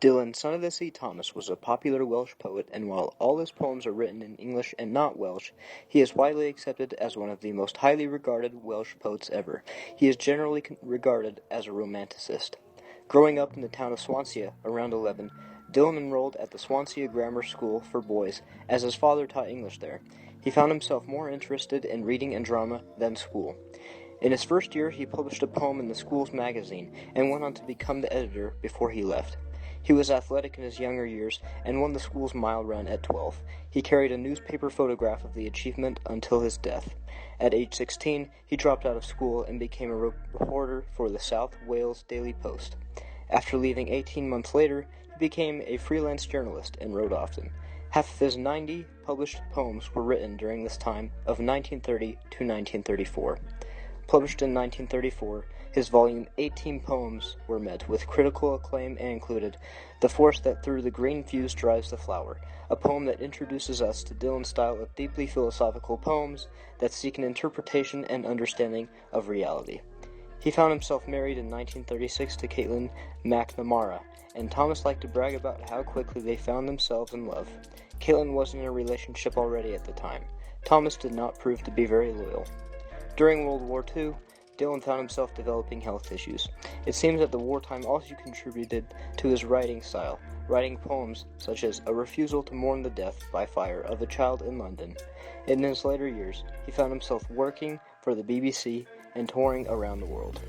Dylan, son of the sea Thomas, was a popular Welsh poet, and while all his poems are written in English and not Welsh, he is widely accepted as one of the most highly regarded Welsh poets ever. He is generally regarded as a romanticist. Growing up in the town of Swansea around 11, Dylan enrolled at the Swansea Grammar School for Boys, as his father taught English there. He found himself more interested in reading and drama than school. In his first year, he published a poem in the school's magazine and went on to become the editor before he left. He was athletic in his younger years and won the school's mile run at 12. He carried a newspaper photograph of the achievement until his death. At age 16, he dropped out of school and became a reporter for the South Wales Daily Post. After leaving 18 months later, he became a freelance journalist and wrote often. Half of his 90 published poems were written during this time of 1930 to 1934. Published in 1934, his volume 18 poems were met with critical acclaim and included The Force That Through the Green Fuse Drives the Flower, a poem that introduces us to Dylan's style of deeply philosophical poems that seek an interpretation and understanding of reality. He found himself married in 1936 to Caitlin McNamara, and Thomas liked to brag about how quickly they found themselves in love. Caitlin was in a relationship already at the time. Thomas did not prove to be very loyal. During World War II, Dylan found himself developing health issues. It seems that the wartime also contributed to his writing style, writing poems such as A Refusal to Mourn the Death by Fire of a Child in London. In his later years, he found himself working for the BBC and touring around the world.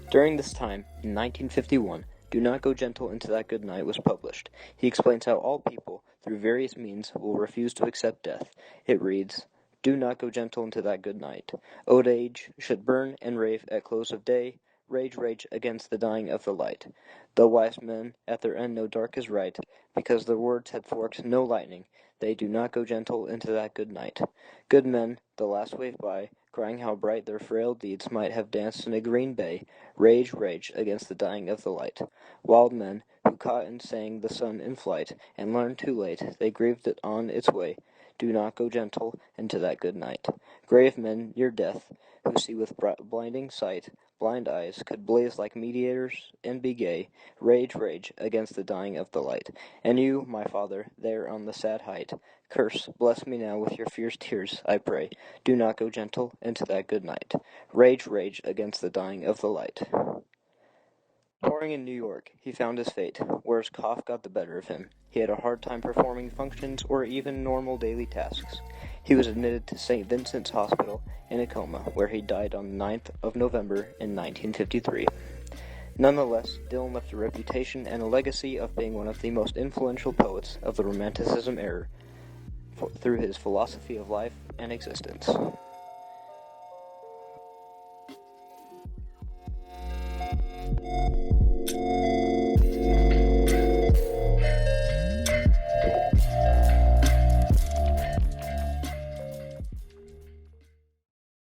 During this time, in 1951, Do Not Go Gentle Into That Good Night was published. He explains how all people, through various means, will refuse to accept death. It reads, Do not go gentle into that good night. Old age should burn and rave at close of day, rage against the dying of the light. The wise men at their end know dark is right, because their words had forked no lightning. They do not go gentle into that good night. Good men, the last wave by, crying how bright their frail deeds might have danced in a green bay, rage against the dying of the light. Wild men, who caught and sang the sun in flight, and learned too late, they grieved it on its way. Do not go gentle into that good night. Grave men, your death, who see with blinding sight, blind eyes, could blaze like mediators and be gay, rage against the dying of the light. And you, my father, there on the sad height, curse, bless me now with your fierce tears, I pray. Do not go gentle into that good night. Rage against the dying of the light. Touring in New York, he found his fate, where his cough got the better of him. He had a hard time performing functions or even normal daily tasks. He was admitted to St. Vincent's Hospital in a coma, where he died on the 9th of November in 1953. Nonetheless, Dylan left a reputation and a legacy of being one of the most influential poets of the Romanticism era through his philosophy of life and existence.